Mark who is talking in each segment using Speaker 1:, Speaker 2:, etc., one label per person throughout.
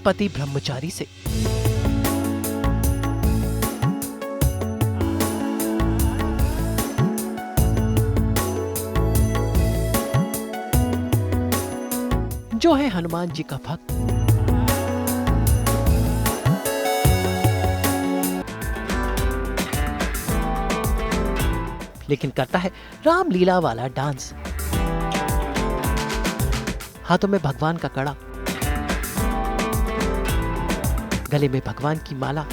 Speaker 1: पति ब्रह्मचारी से। जो है हनुमान जी का भक्त। लेकिन करता है रामलीला वाला डांस, हाथों में भगवान का कड़ा, गले में भगवान की माला।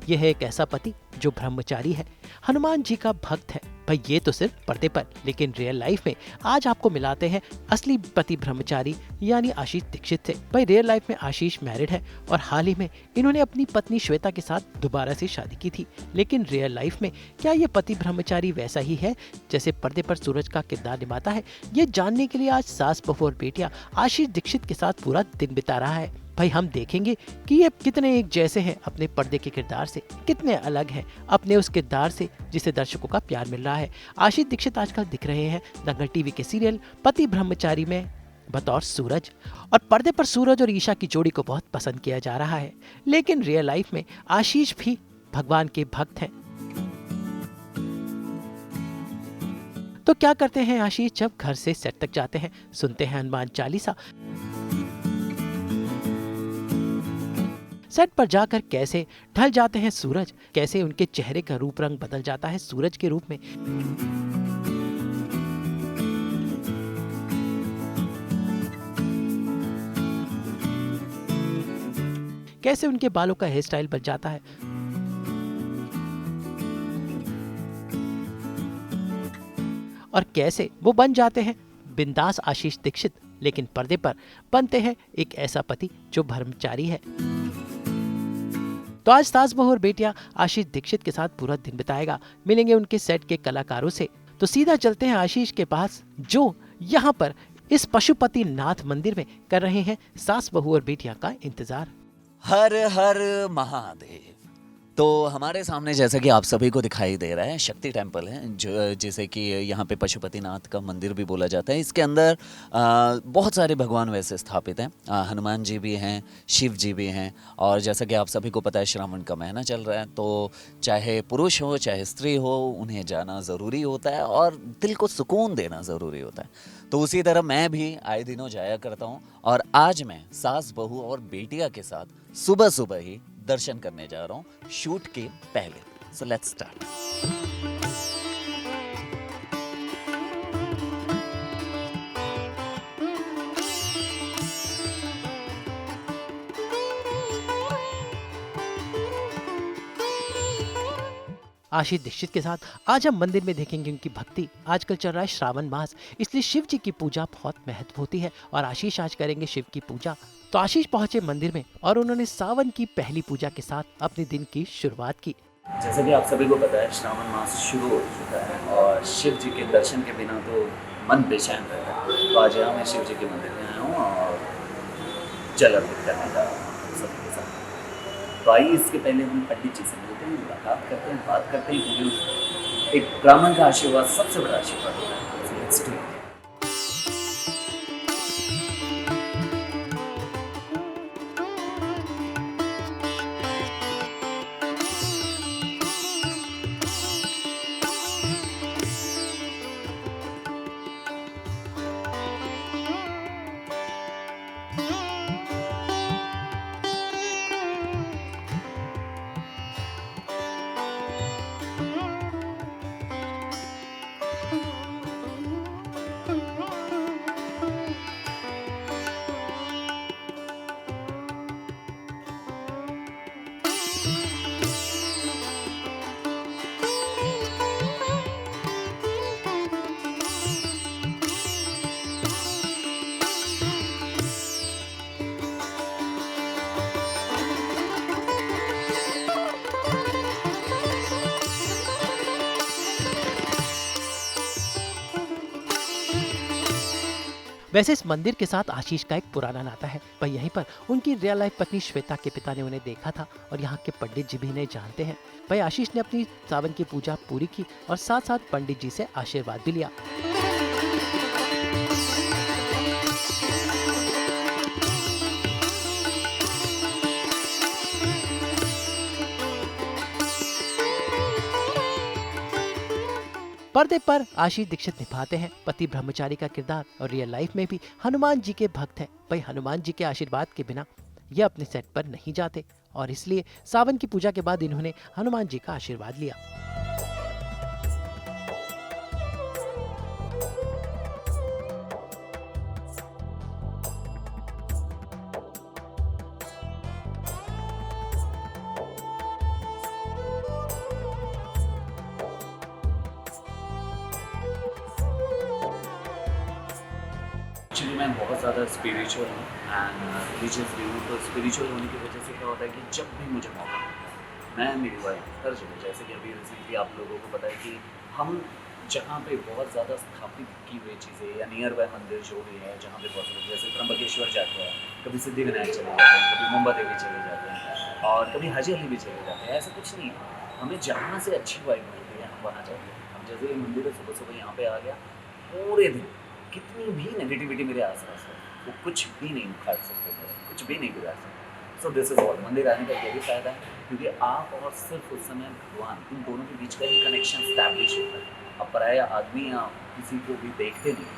Speaker 1: यह है एक ऐसा पति जो ब्रह्मचारी है, हनुमान जी का भक्त है। भाई ये तो सिर्फ पर्दे पर, लेकिन रियल लाइफ में आज आपको मिलाते हैं असली पति ब्रह्मचारी यानी आशीष दीक्षित से। भाई रियल लाइफ में आशीष मैरिड है और हाल ही में इन्होंने अपनी पत्नी श्वेता के साथ दोबारा से शादी की थी। लेकिन रियल लाइफ में क्या ये पति ब्रह्मचारी वैसा ही है जैसे पर्दे पर सूरज का किरदार निभाता है? ये जानने के लिए आज सास बहू और बेटियां आशीष दीक्षित के साथ पूरा दिन बिता रहा है। भाई हम देखेंगे कि ये कितने एक जैसे हैं अपने पर्दे के किरदार से, कितने अलग हैं अपने उस किरदार से जिसे दर्शकों का प्यार मिल रहा है। आशीष दीक्षित आजकल दिख रहे हैं दंगल टीवी के सीरियल पति ब्रह्मचारी में बतौर सूरज, और पर्दे पर सूरज और ईशा की जोड़ी को बहुत पसंद किया जा रहा है। लेकिन रियल लाइफ में आशीष भी भगवान के भक्त हैं। तो क्या करते हैं आशीष जब घर से सेट तक जाते हैं? सुनते हैं हनुमान चालीसा। सेट पर जाकर कैसे ढल जाते हैं सूरज, कैसे उनके चेहरे का रूप रंग बदल जाता है सूरज के रूप में। कैसे उनके बालों का हेयर स्टाइल बन जाता है। और कैसे वो बन जाते हैं बिंदास आशीष दीक्षित, लेकिन पर्दे पर बनते हैं एक ऐसा पति जो ब्रह्मचारी है। तो आज सास बहू और बेटियां आशीष दीक्षित के साथ पूरा दिन बिताएगा। मिलेंगे उनके सेट के कलाकारों से। तो सीधा चलते हैं आशीष के पास, जो यहाँ पर इस पशुपति नाथ मंदिर में कर रहे हैं सास बहू और बेटियां का इंतजार।
Speaker 2: हर हर महादेव। तो हमारे सामने जैसा कि आप सभी को दिखाई दे रहा है शक्ति टेम्पल है, जो जैसे कि यहाँ पे पशुपतिनाथ का मंदिर भी बोला जाता है। इसके अंदर बहुत सारे भगवान वैसे स्थापित हैं। हनुमान जी भी हैं, शिव जी भी हैं, और जैसा कि आप सभी को पता है श्रावण का महीना चल रहा है, तो चाहे पुरुष हो चाहे स्त्री हो, उन्हें जाना ज़रूरी होता है और दिल को सुकून देना ज़रूरी होता है। तो उसी तरह मैं भी आए दिनों जाया करता हूँ, और आज मैं सास बहू और बेटिया के साथ सुबह सुबह ही दर्शन करने जा रहा हूँ शूट के पहले। So let's start.
Speaker 1: Ashish Dixit के साथ आज हम मंदिर में देखेंगे उनकी भक्ति। आजकल चल रहा है श्रावण मास, इसलिए शिव जी की पूजा बहुत महत्व होती है और आशीष आज करेंगे शिव की पूजा। तो आशीष पहुंचे मंदिर में और उन्होंने सावन की पहली पूजा के साथ अपने दिन की शुरुआत की।
Speaker 2: जैसा कि आप सभी को पता है श्रावण मास शुरू हो चुका है और शिव जी के दर्शन के बिना तो मन बेचैन रहता है। तो आज यहाँ मैं शिव जी के मंदिर में आया हूँ और जल अर्पित करने जा रहा हूँ सबके साथ। तो आइए इसके पहले हम पंडित जी से मिलते हैं, मुलाकात करते हैं, बात करते हैं, क्योंकि एक ब्राह्मण का आशीर्वाद सबसे बड़ा आशीर्वाद होता है।
Speaker 1: वैसे इस मंदिर के साथ आशीष का एक पुराना नाता है। वही यहीं पर उनकी रियल लाइफ पत्नी श्वेता के पिता ने उन्हें देखा था और यहाँ के पंडित जी भी इन्हें जानते हैं। वही आशीष ने अपनी सावन की पूजा पूरी की और साथ साथ पंडित जी से आशीर्वाद भी लिया। पर्दे पर आशीष दीक्षित निभाते हैं पति ब्रह्मचारी का किरदार और रियल लाइफ में भी हनुमान जी के भक्त हैं। भाई हनुमान जी के आशीर्वाद के बिना ये अपने सेट पर नहीं जाते और इसलिए सावन की पूजा के बाद इन्होंने हनुमान जी का आशीर्वाद लिया।
Speaker 2: एक्चुअली मैं बहुत ज़्यादा स्पिरिचुअल हूँ एंड रिलीजियस भी हूँ। तो स्पिरिचुअल होने की वजह से क्या होता है कि जब भी मुझे मौका मिलता है मैं मेरी वाइफ हर जगह, जैसे कि अभी रिसेंटली आप लोगों को पता है कि हम जहाँ पे बहुत ज़्यादा स्थापित की हुई चीज़ें या नियर बाय मंदिर जो भी है जहाँ पे पॉसिबल, जैसे त्र्यंबकेश्वर जाते हैं, कभी सिद्धिविनायक चले जाते हैं, कभी मुंबा देवी चले जाते हैं और कभी हज अली भी चले जाते हैं। ऐसा कुछ नहीं है, हमें जहाँ से अच्छी वाइब मिलती है हम वहाँ जाते हैं। हम जैसे ये मंदिर है, सुबह सुबह यहाँ पे आ गया, पूरे दिन कितनी भी नेगेटिविटी मेरे आसपास है वो कुछ भी नहीं उखाड़ सकते थे, कुछ भी नहीं बिगाड़ सकते। So this is all. मंदिर आने का यही फ़ायदा है क्योंकि आप और सिर्फ उस समय भगवान, इन दोनों के बीच का ही कनेक्शन स्टैब्लिश होता है। अब पराया आदमी या किसी को भी देखते नहीं,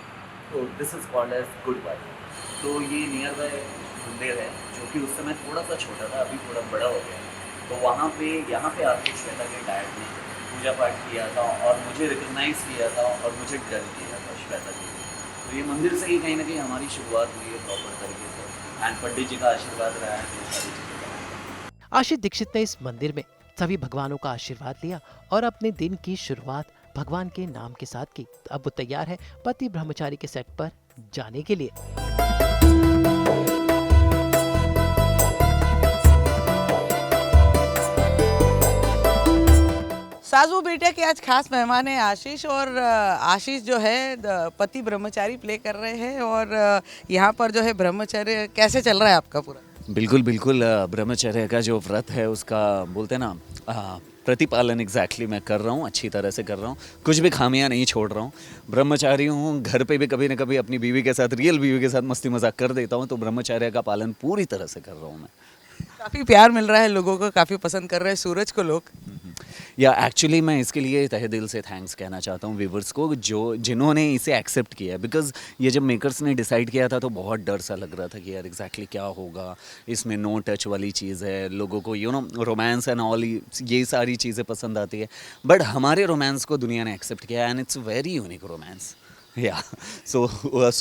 Speaker 2: तो this is called as good vibe. तो ये नियर बाय मंदिर है जो कि उस समय थोड़ा सा छोटा था, अभी थोड़ा बड़ा हो गया। तो वहाँ पे यहाँ पे आके श्वेता के डैड ने पूजा पाठ किया था और मुझे रिकग्नाइज़ किया था और मुझे डर किया था श्वेता जी। तो ये मंदिर से ही कहीं ना कहीं हमारी शुरुआत हुई है प्रॉपर तरीके से एंड पंडित जी का आशीर्वाद रहा है तो सारी चीज़ें।
Speaker 1: आशीष दीक्षित ने इस मंदिर में सभी भगवानों का आशीर्वाद लिया और अपने दिन की शुरुआत भगवान के नाम के साथ की। अब वो तैयार है पति ब्रह्मचारी के सेट पर जाने के लिए।
Speaker 3: साजू बेटे के आज खास मेहमान है आशीष, और आशीष जो है पति ब्रह्मचारी प्ले कर रहे हैं। और यहाँ पर जो है ब्रह्मचर्य कैसे चल रहा है आपका पूरा?
Speaker 2: बिल्कुल बिल्कुल, ब्रह्मचर्य का जो व्रत है उसका बोलते हैं ना प्रतिपालन एग्जैक्टली मैं कर रहा हूँ, अच्छी तरह से कर रहा हूँ, कुछ भी खामियां नहीं छोड़ रहा हूँ। ब्रह्मचारी हूँ, घर पे भी कभी ना कभी अपनी बीवी के साथ, रियल बीवी के साथ मस्ती मजाक कर देता हूँ। तो ब्रह्मचर्य का पालन पूरी तरह से कर रहा हूँ मैं।
Speaker 3: काफ़ी प्यार मिल रहा है लोगों को, काफ़ी पसंद कर रहे हैं सूरज को लोग।
Speaker 2: या एक्चुअली मैं इसके लिए तहे दिल से थैंक्स कहना चाहता हूँ व्यूवर्स को जिन्होंने इसे एक्सेप्ट किया। बिकॉज ये जब मेकर्स ने डिसाइड किया था तो बहुत डर सा लग रहा था कि यार एग्जैक्टली क्या होगा, इसमें नो टच वाली चीज़ है, लोगों को रोमांस एंड ऑल ये सारी चीज़ें पसंद आती है। बट हमारे रोमांस को दुनिया ने एक्सेप्ट किया and it's very unique romance. या सो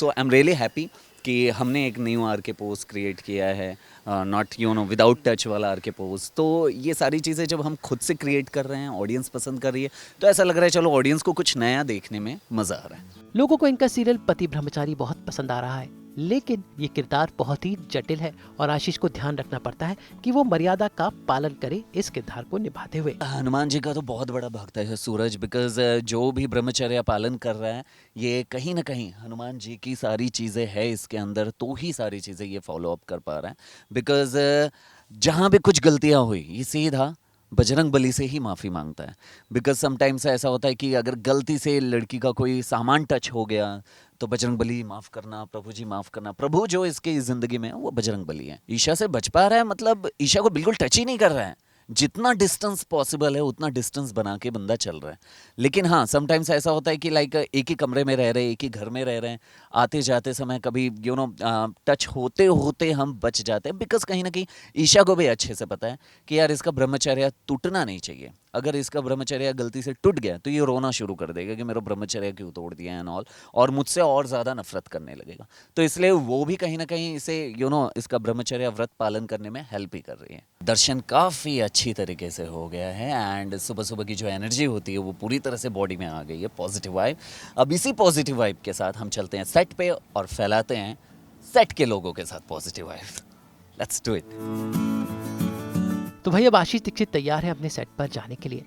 Speaker 2: आई एम रियली हैप्पी कि हमने एक न्यू आर के पोज क्रिएट किया है, नॉट विदाउट टच वाला आर के पोज। तो ये सारी चीज़ें जब हम खुद से क्रिएट कर रहे हैं, ऑडियंस पसंद कर रही है, तो ऐसा लग रहा है चलो ऑडियंस को कुछ नया देखने में मज़ा आ रहा है।
Speaker 1: लोगों को इनका सीरियल पति ब्रह्मचारी बहुत पसंद आ रहा है, लेकिन ये किरदार बहुत ही जटिल है और आशीष को ध्यान रखना पड़ता है कि वो मर्यादा का पालन करे इस किरदार को निभाते हुए।
Speaker 2: हनुमान जी का तो बहुत बड़ा भक्त है सूरज, बिकॉज जो भी ब्रह्मचर्य पालन कर रहा है ये कहीं ना कहीं हनुमान जी की सारी चीज़ें है इसके अंदर, तो ही सारी चीज़ें ये फॉलो अप कर पा रहा है। बिकॉज जहाँ भी कुछ गलतियाँ हुई ये सीधा बजरंग बली से ही माफ़ी मांगता है। बिकॉज समटाइम्स ऐसा होता है कि अगर गलती से लड़की का कोई सामान टच हो गया तो बजरंग बली माफ़ करना, प्रभु जी माफ़ करना। प्रभु जो इसके ज़िंदगी में है वो बजरंग बली है। ईशा से बच पा रहा है, मतलब ईशा को बिल्कुल टच ही नहीं कर रहा है। जितना डिस्टेंस पॉसिबल है उतना डिस्टेंस बना के बंदा चल रहा है। लेकिन हाँ, समटाइम्स ऐसा होता है कि लाइक एक ही कमरे में रह रहे, एक ही घर में रह रहे हैं, आते जाते समय कभी टच होते होते हम बच जाते हैं। बिकॉज कहीं ना कहीं ईशा को भी अच्छे से पता है कि यार इसका ब्रह्मचर्य टूटना नहीं चाहिए। अगर इसका ब्रह्मचर्य गलती से टूट गया तो ये रोना शुरू कर देगा कि मेरा ब्रह्मचर्य क्यों तोड़ दिया एंड ऑल, और मुझसे और ज़्यादा नफरत करने लगेगा। तो इसलिए वो भी कहीं ना कहीं इसे इसका ब्रह्मचर्य व्रत पालन करने में हेल्प ही कर रही है। दर्शन काफ़ी अच्छी तरीके से हो गया है एंड सुबह सुबह की जो एनर्जी होती है वो पूरी तरह से बॉडी में आ गई है, पॉजिटिव वाइब। अब इसी पॉजिटिव वाइब के साथ हम चलते हैं सेट पे और फैलाते हैं सेट के लोगों के साथ positive vibe. Let's do it.
Speaker 1: तो भाई अब आशीष दीक्षित तैयार है अपने सेट पर जाने के लिए।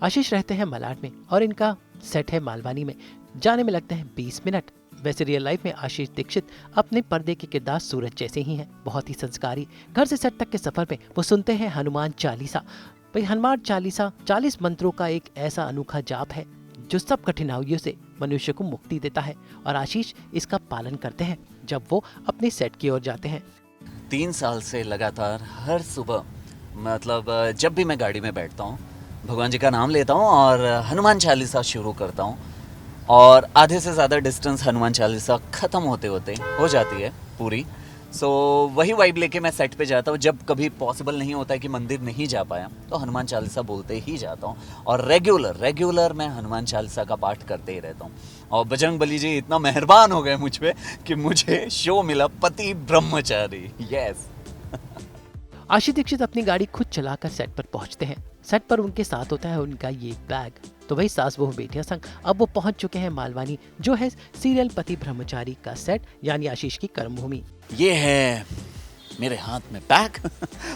Speaker 1: आशीष रहते हैं मलाड में और इनका सेट है मालवानी में। जाने में लगते हैं 20 मिनट। वैसे रियल लाइफ में आशीष दीक्षित अपने पर्दे के किरदार सूरज जैसे ही हैं, बहुत ही संस्कारी। घर से सेट तक के सफर में वो सुनते हैं हनुमान चालीसा। भाई हनुमान चालीसा 40 मंत्रों का एक ऐसा अनोखा जाप है जो सब कठिनाइयों से मनुष्य को मुक्ति देता है और आशीष इसका पालन करते हैं जब वो अपने सेट की ओर जाते हैं।
Speaker 2: 3 साल से लगातार हर सुबह मतलब जब भी मैं गाड़ी में बैठता हूँ भगवान जी का नाम लेता हूँ और हनुमान चालीसा शुरू करता हूँ और आधे से ज़्यादा डिस्टेंस हनुमान चालीसा ख़त्म होते होते हो जाती है पूरी। सो वही वाइब लेके मैं सेट पे जाता हूँ। जब कभी पॉसिबल नहीं होता है कि मंदिर नहीं जा पाया तो हनुमान चालीसा बोलते ही जाता हूँ और रेगुलर मैं हनुमान चालीसा का पाठ करते ही रहता हूँ। और बजरंग बली जी इतना मेहरबान हो गए मुझ पे कि मुझे शो मिला पति ब्रह्मचारी। यस।
Speaker 1: आशीष दीक्षित अपनी गाड़ी खुद चलाकर सेट पर पहुंचते हैं। सेट पर उनके साथ होता है उनका ये बैग। तो वही सास बहू बेटियां संग अब वो पहुंच चुके हैं मालवानी, जो है सीरियल पति ब्रह्मचारी का सेट यानी आशीष की कर्मभूमि।
Speaker 2: ये है मेरे हाथ में बैग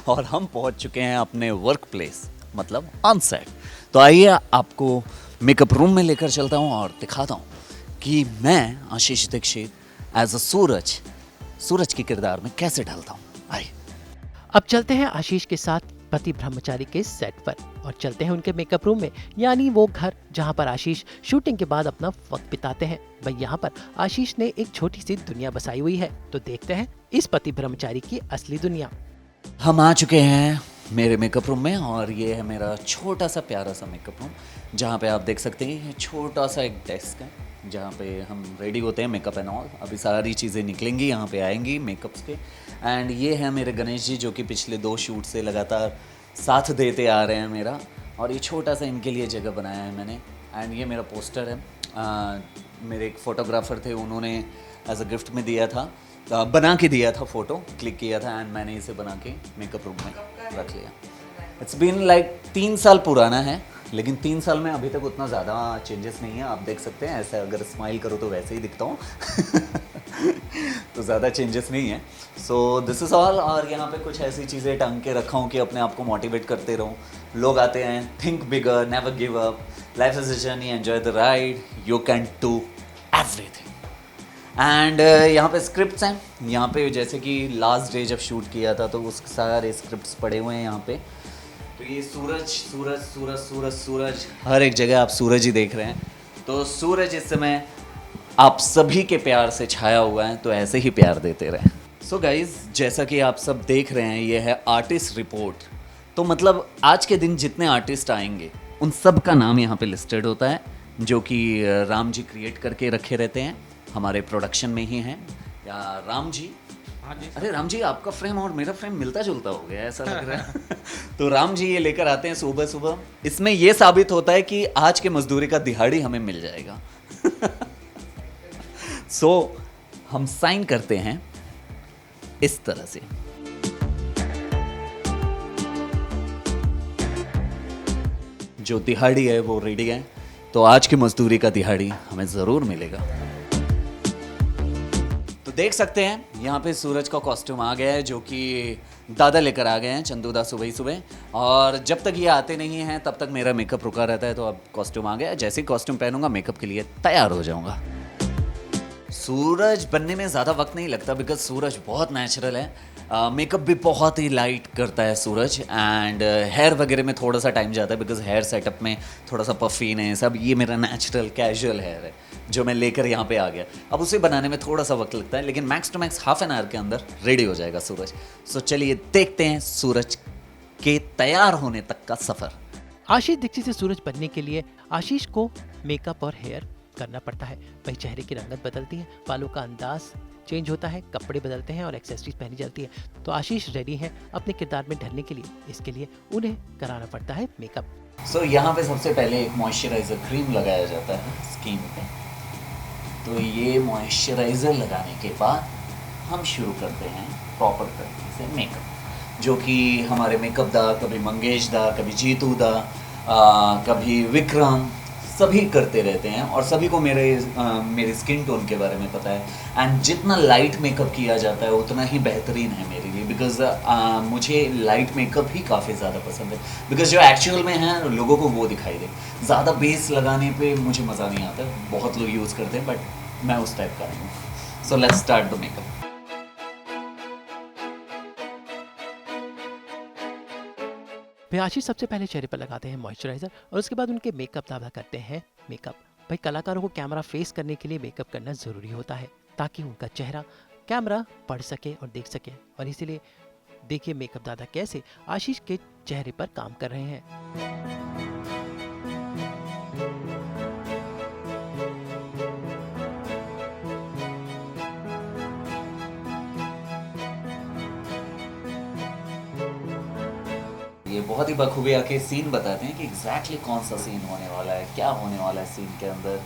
Speaker 2: और हम पहुंच चुके हैं अपने वर्क प्लेस मतलब ऑन सेट। तो आइए आपको मेकअप रूम में लेकर चलता हूं और दिखाता हूं कि मैं आशीष दीक्षित एज अ सूरज के किरदार में कैसे ढलता हूं। आइए
Speaker 1: अब चलते हैं आशीष के साथ पति ब्रह्मचारी के सेट पर और चलते हैं उनके मेकअप रूम में, यानी वो घर जहां पर आशीष शूटिंग के बाद अपना वक्त बिताते हैं। भाई यहाँ पर आशीष ने एक छोटी सी दुनिया बसाई हुई है, तो देखते हैं इस पति ब्रह्मचारी की असली दुनिया।
Speaker 2: हम आ चुके हैं मेरे मेकअप रूम में और ये है मेरा छोटा सा प्यारा सा मेकअप रूम जहाँ पे आप देख सकते हैं ये छोटा सा एक डेस्क है जहाँ पे हम रेडी होते हैं मेकअप एंड ऑल। अभी सारी चीज़ें निकलेंगी यहाँ पे आएंगी मेकअप्स के। एंड ये है मेरे गणेश जी जो कि पिछले 2 शूट से लगातार साथ देते आ रहे हैं मेरा, और ये छोटा सा इनके लिए जगह बनाया है मैंने। एंड ये मेरा पोस्टर है, मेरे एक फ़ोटोग्राफ़र थे उन्होंने एज अ गिफ्ट में दिया था, बना के दिया था, फ़ोटो क्लिक किया था एंड मैंने इसे बना के मेकअप रूम में रख लिया। इट्स बीन लाइक 3 साल पुराना है, लेकिन 3 साल में अभी तक उतना ज़्यादा चेंजेस नहीं है। आप देख सकते हैं ऐसे अगर स्माइल करो तो वैसे ही दिखता हूँ तो ज़्यादा चेंजेस नहीं है। So this is all. और यहाँ पे कुछ ऐसी चीज़ें टांग के रखा हूँ कि अपने आप को मोटिवेट करते रहूँ। लोग आते हैं, think bigger, never give up, life is a journey, enjoy the ride, you can do everything. And यहाँ पे स्क्रिप्ट्स हैं, यहाँ पे जैसे कि लास्ट डे जब शूट किया था तो उसके सारे स्क्रिप्ट्स पड़े हुए हैं यहाँ पे। तो ये सूरज हर एक जगह आप सूरज ही देख रहे हैं। तो सूरज इस समय आप सभी के प्यार से छाया हुआ है, तो ऐसे ही प्यार देते रहें। सो गाइज, जैसा कि आप सब देख रहे हैं ये है आर्टिस्ट रिपोर्ट। तो मतलब आज के दिन जितने आर्टिस्ट आएंगे उन सब का नाम यहाँ पे लिस्टेड होता है, जो कि राम जी क्रिएट करके रखे रहते हैं, हमारे प्रोडक्शन में ही हैं। या राम जी, अरे राम जी आपका फ्रेम और मेरा फ्रेम मिलता जुलता हो गया ऐसा लग रहा है तो राम जी ये लेकर आते हैं सुबह सुबह। इसमें ये साबित होता है कि आज के मजदूरी का दिहाड़ी हमें मिल जाएगा सो हम साइन करते हैं इस तरह से। जो दिहाड़ी है वो रेडी है, तो आज की मजदूरी का दिहाड़ी हमें ज़रूर मिलेगा। तो देख सकते हैं यहाँ पे सूरज का कॉस्ट्यूम आ गया है, जो कि दादा लेकर आ गए हैं, चंदूदा सुबह सुबह। और जब तक ये आते नहीं हैं तब तक मेरा मेकअप रुका रहता है। तो अब कॉस्ट्यूम आ गया है, जैसे ही कॉस्ट्यूम पहनूंगा मेकअप के लिए तैयार हो जाऊंगा। सूरज बनने में ज़्यादा वक्त नहीं लगता बिकॉज सूरज बहुत नेचुरल है। मेकअप भी बहुत ही लाइट करता है सूरज। एंड हेयर वगैरह में थोड़ा सा टाइम जाता है बिकॉज हेयर सेटअप में थोड़ा सा पफीन है सब। ये मेरा नेचुरल कैजुअल हेयर है जो मैं लेकर यहाँ पे आ गया। अब उसे बनाने में थोड़ा सा वक्त लगता है, लेकिन max to max half an hour के अंदर रेडी हो जाएगा सूरज। सो चलिए देखते हैं सूरज के तैयार होने तक का सफ़र।
Speaker 1: आशीष दीक्षित से सूरज बनने के लिए आशीष को मेकअप और हेयर करना पड़ता है। वही चेहरे की रंगत बदलती है, बालों का अंदाज चेंज होता है, कपड़े बदलते हैं और एक्सेसरीज पहनी जाती है। तो आशीष रेडी हैं अपने किरदार में ढलने के लिए। इसके लिए उन्हें कराना पड़ता है मेकअप।
Speaker 2: सो यहाँ पे सबसे पहले एक मॉइस्चराइज़र क्रीम लगाया जाता है स्किन पे। तो ये मॉइस्चराइज़र लगाने के बाद हम शुरू करते हैं प्रॉपर तरीके से मेकअप, जो कि हमारे मेकअप दा, कभी मंगेश दा, कभी जीतू दा, कभी विक्रम, सभी करते रहते हैं। और सभी को मेरे स्किन टोन के बारे में पता है। एंड जितना लाइट मेकअप किया जाता है उतना ही बेहतरीन है मेरे लिए, बिकॉज मुझे लाइट मेकअप ही काफ़ी ज़्यादा पसंद है। बिकॉज जो एक्चुअल में है लोगों को वो दिखाई दे। ज़्यादा बेस लगाने पे मुझे मज़ा नहीं आता। बहुत लोग यूज़ करते हैं बट मैं उस टाइप का हूँ. सो लेट्स स्टार्ट द मेकअप.
Speaker 1: भाई आशीष सबसे पहले चेहरे पर लगाते हैं मॉइस्चराइजर और उसके बाद उनके मेकअप दावा करते हैं मेकअप. भाई कलाकारों को कैमरा फेस करने के लिए मेकअप करना ज़रूरी होता है ताकि उनका चेहरा कैमरा पढ़ सके और देख सके, और इसीलिए देखिए मेकअप दादा कैसे आशीष के चेहरे पर काम कर रहे हैं.
Speaker 2: ये बहुत ही बखूबी आके सीन बताते हैं कि एग्जैक्टली कौन सा सीन होने वाला है, क्या होने वाला है सीन के अंदर.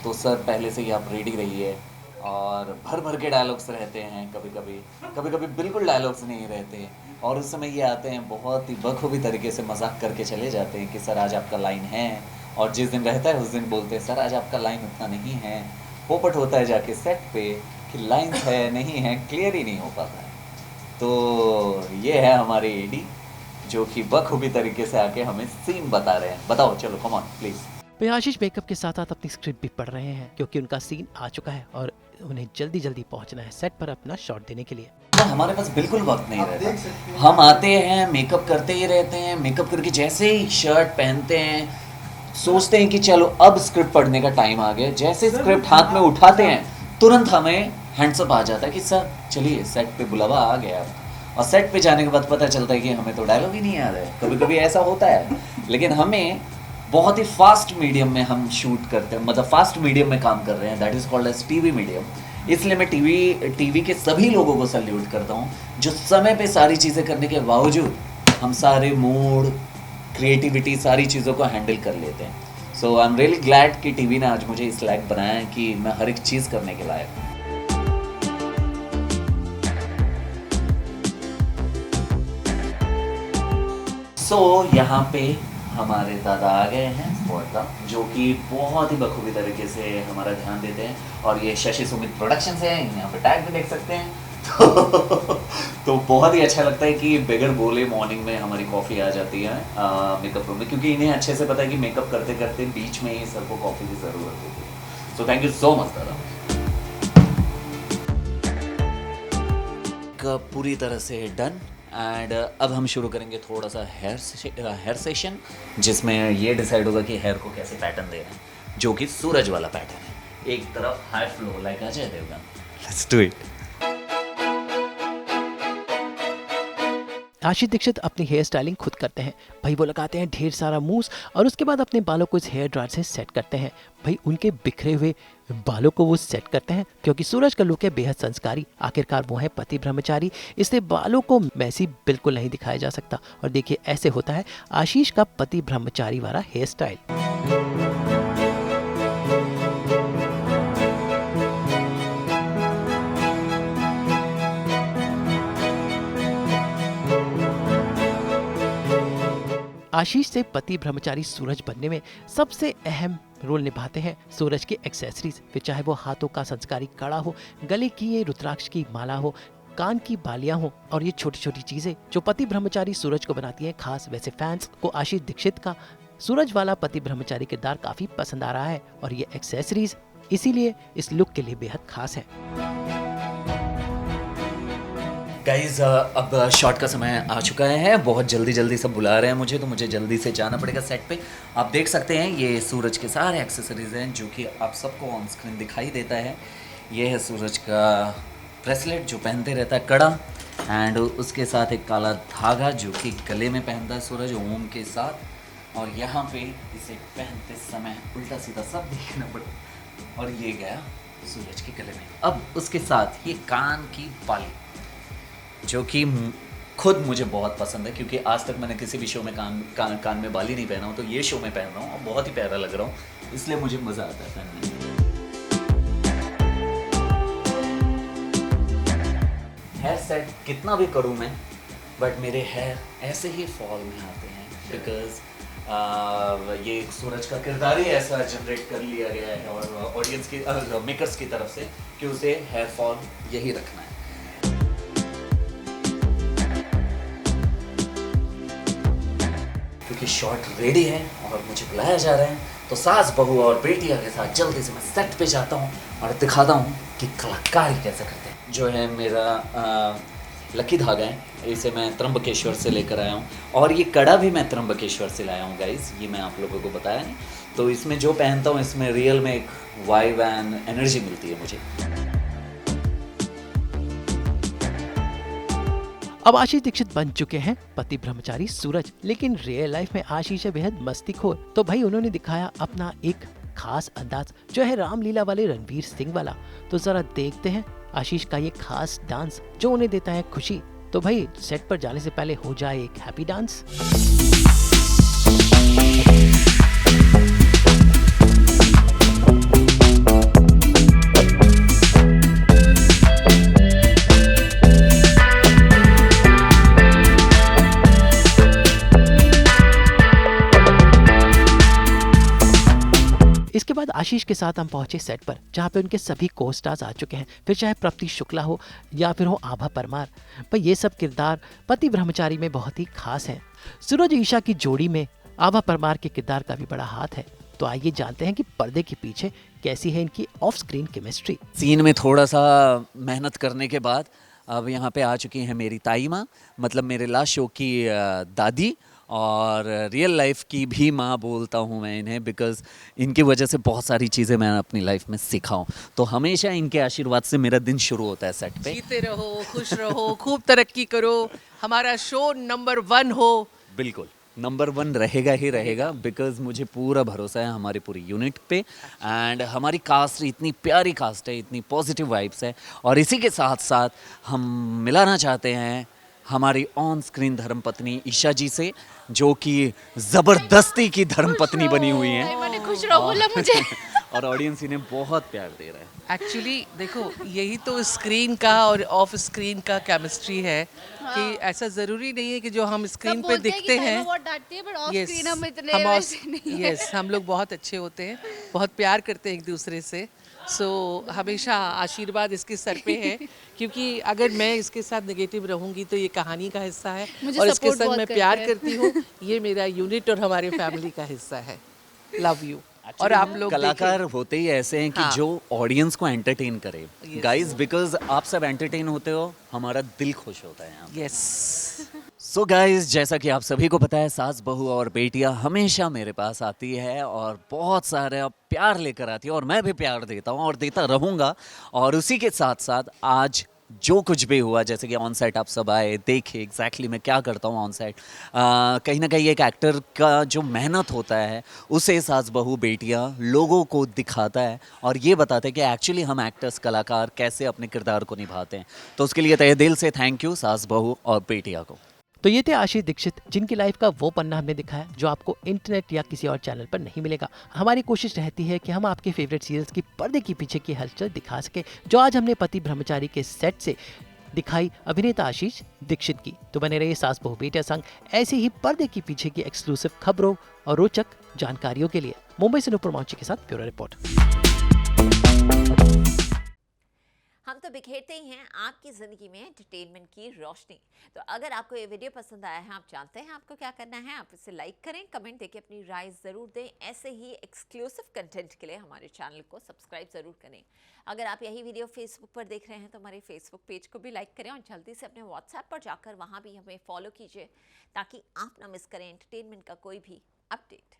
Speaker 2: तो सर पहले से ही आप रेडी रहिए, और भर भर के डायलॉग्स रहते हैं. कभी कभी बिल्कुल डायलॉग्स नहीं रहते, और उस समय ये आते हैं बहुत ही बखूबी तरीके से मजाक करके चले जाते हैं कि सर आज आपका लाइन है, और जिस दिन रहता है उस दिन बोलते हैं सर आज आपका लाइन उतना नहीं है. पोपट होता है जाके सेट पे कि लाइन है नहीं है, क्लियर ही नहीं हो पाता है. तो ये है हमारे एडी जो कि बखूबी तरीके से आके हमें सीन बता रहे हैं. बताओ चलो, कम ऑन प्लीज.
Speaker 1: भाई आशीष मेकअप के साथ साथ अपनी स्क्रिप्ट भी पढ़ रहे हैं क्योंकि उनका सीन आ चुका है और उन्हें जल्दी जल्दी पहुंचना है सेट पर अपना शॉट देने के लिए.
Speaker 2: तो हमारे पास बिल्कुल वक्त नहीं रहता. हम आते हैं, मेकअप करते ही रहते हैं. मेकअप करके जैसे ही शर्ट पहनते हैं, सोचते हैं कि चलो अब स्क्रिप्ट पढ़ने का टाइम आ गया. जैसे स्क्रिप्ट हाथ में उठाते हैं तुरंत हमें हैंड्सअप आ जाता है कि सर चलिए सेट पे बुलावा आ गया. और सेट पे जाने के बाद पता चलता है कि हमें तो डायलॉग ही नहीं आ रहा है. कभी कभी ऐसा होता है, लेकिन हमें बहुत ही फास्ट मीडियम में हम शूट करते हैं, मतलब फास्ट मीडियम में काम कर रहे हैं. That is called as TV medium. इसलिए मैं टीवी के सभी लोगों को सल्यूट करता हूँ जो समय पे सारी चीज़ें करने के बावजूद हम सारे मूड, क्रिएटिविटी, सारी चीज़ों को हैंडल कर लेते हैं. सो आई एम रियली ग्लैड कि टीवी ने आज मुझे इस लायक बनाया है कि मैं हर एक चीज़ करने के लायक हूँ. यहाँ पे हमारे दादा आ गए हैं स्पॉट, जो कि बहुत ही बखूबी तरीके से हमारा ध्यान देते हैं. और ये शशि सुमित प्रोडक्शन से हैं, यहाँ पे टैग भी देख सकते हैं. तो बहुत ही अच्छा लगता है कि बगैर बोले मॉर्निंग में हमारी कॉफ़ी आ जाती है मेकअप रूम में, क्योंकि इन्हें अच्छे से पता है कि मेकअप करते करते बीच में ही सर को कॉफ़ी की ज़रूरत होती है. So thank you so much दादा. पूरी तरह से डन. एंड अब हम शुरू करेंगे थोड़ा सा हेयर सेशन, जिसमें ये डिसाइड होगा कि हेयर को कैसे पैटर्न देना है, जो कि सूरज वाला पैटर्न है. एक तरफ high flow like Ajay Devgn. Let's do it.
Speaker 1: Ashish Dixit अपनी हेयर स्टाइलिंग खुद करते हैं. भाई वो लगाते हैं ढेर सारा मूस और उसके बाद अपने बालों को इस हेयर ड्रायर से सेट करते हैं. भाई उनके बिखरे हुए बालों को वो सेट करते हैं क्योंकि सूरज का लुक है बेहद संस्कारी. आखिरकार वो है पति ब्रह्मचारी, इसलिए बालों को मैसी बिल्कुल नहीं दिखाया जा सकता. और देखिए ऐसे होता है आशीष का पति ब्रह्मचारी वाला हेयर स्टाइल. आशीष से पति ब्रह्मचारी सूरज बनने में सबसे अहम रोल निभाते हैं सूरज के एक्सेसरीज. फिर चाहे वो हाथों का संस्कारी कड़ा हो, गले की ये रुद्राक्ष की माला हो, कान की बालियां हो, और ये छोटी छोटी चीजें जो पति ब्रह्मचारी सूरज को बनाती हैं खास. वैसे फैंस को आशीष दीक्षित का सूरज वाला पति ब्रह्मचारी किरदार काफी पसंद आ रहा है और ये एक्सेसरीज इसीलिए इस लुक के लिए बेहद खास है.
Speaker 2: गाइज अब शॉट का समय आ चुका है. बहुत जल्दी सब बुला रहे हैं मुझे, तो मुझे जल्दी से जाना पड़ेगा सेट पे. आप देख सकते हैं ये सूरज के सारे एक्सेसरीज हैं जो कि आप सबको ऑन स्क्रीन दिखाई देता है. ये है सूरज का ब्रेसलेट जो पहनते रहता है, कड़ा, एंड उसके साथ एक काला धागा जो कि गले में पहनता है सूरज ओम के साथ. और यहाँ पे इसे पहनते समय उल्टा सीधा सब देखना पड़ता, और ये गया सूरज के गले में. अब उसके साथ ये कान की बाली जो कि खुद मुझे बहुत पसंद है, क्योंकि आज तक मैंने किसी भी शो में कान में बाली नहीं पहना हूँ, तो ये शो में पहन रहा हूँ और बहुत ही प्यारा लग रहा हूँ, इसलिए मुझे मज़ा आता है पहनने में. हेयर सेट कितना भी करूँ मैं, बट मेरे हेयर ऐसे ही फॉल में आते हैं, बिकॉज ये सूरज का किरदार ही ऐसा जनरेट कर लिया गया है और ऑडियंस की मेकर्स की तरफ से कि उसे हेयर फॉल यही रखना है. क्योंकि शॉट रेडी है और मुझे बुलाया जा रहा है, तो सास बहू और बेटिया के साथ जल्दी से मैं सेट पे जाता हूँ और दिखाता हूँ कि कलाकारी कैसे करते हैं। जो है मेरा लकी धागा है, इसे मैं त्र्यंबकेश्वर से लेकर आया हूँ और ये कड़ा भी मैं त्र्यंबकेश्वर से लाया हूँ गाइस, ये मैं आप लोगों को बताया नहीं। तो इसमें जो पहनता हूँ इसमें रियल में एक वाइब एंड एनर्जी मिलती है मुझे।
Speaker 1: अब आशीष दीक्षित बन चुके हैं पति ब्रह्मचारी सूरज, लेकिन रियल लाइफ में आशीष है बेहद मस्तीखोर। तो भाई उन्होंने दिखाया अपना एक खास अंदाज जो है रामलीला वाले रणवीर सिंह वाला। तो जरा देखते हैं आशीष का ये खास डांस जो उन्हें देता है खुशी। तो भाई सेट पर जाने से पहले हो जाए एक हैप्पी डांस। इसके बाद आशीष के साथ हम पहुंचे सेट पर, जहां पे उनके सभी को स्टार्स आ चुके हैं। फिर चाहे प्राप्ति शुक्ला हो या फिर हो आभा परमार, पर ये सब किरदार पति ब्रह्मचारी में बहुत ही खास हैं। सूरज ईशा की जोड़ी में आभा परमार के किरदार का भी बड़ा हाथ है। तो आइए जानते हैं कि पर्दे के पीछे कैसी है इनकी ऑफ स्क्रीन केमिस्ट्री।
Speaker 2: सीन में थोड़ा सा मेहनत करने के बाद अब यहाँ पे आ चुकी हैं मेरी ताई माँ, मतलब मेरे लास्ट शो की दादी, और रियल लाइफ की भी माँ बोलता हूँ मैं इन्हें, बिकॉज़ इनकी वजह से बहुत सारी चीज़ें मैं अपनी लाइफ में सीखा हूँ। तो हमेशा इनके आशीर्वाद से मेरा दिन शुरू होता है सेट पे।
Speaker 4: जीते रहो, खुश रहो, खूब तरक्की करो, हमारा शो नंबर 1 हो।
Speaker 2: बिल्कुल नंबर 1 रहेगा ही रहेगा, बिकॉज़ मुझे पूरा भरोसा है हमारी पूरी यूनिट पे। एंड हमारी कास्ट इतनी प्यारी कास्ट है, इतनी पॉजिटिव वाइब्स है, और इसी के साथ साथ हम मिलाना चाहते हैं हमारी ऑन स्क्रीन धर्मपत्नी ईशा जी से, जो कि ज़बरदस्ती की धर्मपत्नी बनी हुई हैं।
Speaker 5: मैंने खुश रहो बोला मुझे।
Speaker 2: और ऑडियंस इन्हें बहुत प्यार दे रहा है।
Speaker 4: एक्चुअली देखो, यही तो स्क्रीन का और ऑफ स्क्रीन का केमिस्ट्री है कि ऐसा ज़रूरी नहीं है कि जो हम स्क्रीन पे दिखते हैं, यस हम लोग बहुत अच्छे होते हैं, बहुत प्यार करते हैं एक दूसरे से। सो हमेशा आशीर्वाद इसके सर पे है, क्योंकि अगर मैं इसके साथ नेगेटिव रहूंगी तो ये कहानी का हिस्सा है, और इसके साथ मैं प्यार करती हूँ, ये मेरा यूनिट और हमारे फैमिली का हिस्सा है। Love you. और आप लोग
Speaker 2: कलाकार होते ही ऐसे हैं कि
Speaker 4: हाँ।
Speaker 2: जो ऑडियंस को एंटरटेन करे गाइस, बिकॉज आप सब एंटरटेन होते हो, हमारा दिल खुश होता है यहाँ।
Speaker 4: यस।
Speaker 2: सो गाइस, जैसा कि आप सभी को पता है, सास बहू और बेटियां हमेशा मेरे पास आती है और बहुत सारे प्यार लेकर आती है, और मैं भी प्यार देता हूँ और देता रहूँगा। और उसी के साथ साथ आज जो कुछ भी हुआ, जैसे कि ऑन सेट आप सब आए, देखे एग्जैक्टली मैं क्या करता हूँ ऑन सेट, कहीं ना कहीं एक एक्टर का जो मेहनत होता है उसे सास बहू बेटियां लोगों को दिखाता है और ये बताते हैं कि एक्चुअली हम एक्टर्स कलाकार कैसे अपने किरदार को निभाते हैं। तो उसके लिए तहे दिल से थैंक यू सास बहू और बेटिया को।
Speaker 1: तो ये थे आशीष दीक्षित, जिनकी लाइफ का वो पन्ना हमने दिखाया जो आपको इंटरनेट या किसी और चैनल पर नहीं मिलेगा। हमारी कोशिश रहती है कि हम आपके फेवरेट सीरियल्स की पर्दे के पीछे की हलचल दिखा सके, जो आज हमने पति ब्रह्मचारी के सेट से दिखाई अभिनेता आशीष दीक्षित की। तो बने रहिए सास बहू बेटिया संग ऐसे ही पर्दे के पीछे की एक्सक्लूसिव खबरों और रोचक जानकारियों के लिए। मुंबई से नुपुर मौची के साथ ब्यूरो रिपोर्ट।
Speaker 5: हम तो बिखेरते ही हैं आपकी ज़िंदगी में एंटरटेनमेंट की रोशनी। तो अगर आपको ये वीडियो पसंद आया है, आप जानते हैं आपको क्या करना है, आप इसे लाइक करें, कमेंट देके अपनी राय ज़रूर दें। ऐसे ही एक्सक्लूसिव कंटेंट के लिए हमारे चैनल को सब्सक्राइब ज़रूर करें। अगर आप यही वीडियो फेसबुक पर देख रहे हैं तो हमारे फेसबुक पेज को भी लाइक करें, और जल्दी से अपने व्हाट्सएप पर जाकर वहाँ भी हमें फॉलो कीजिए, ताकि आप ना मिस करें एंटरटेनमेंट का कोई भी अपडेट।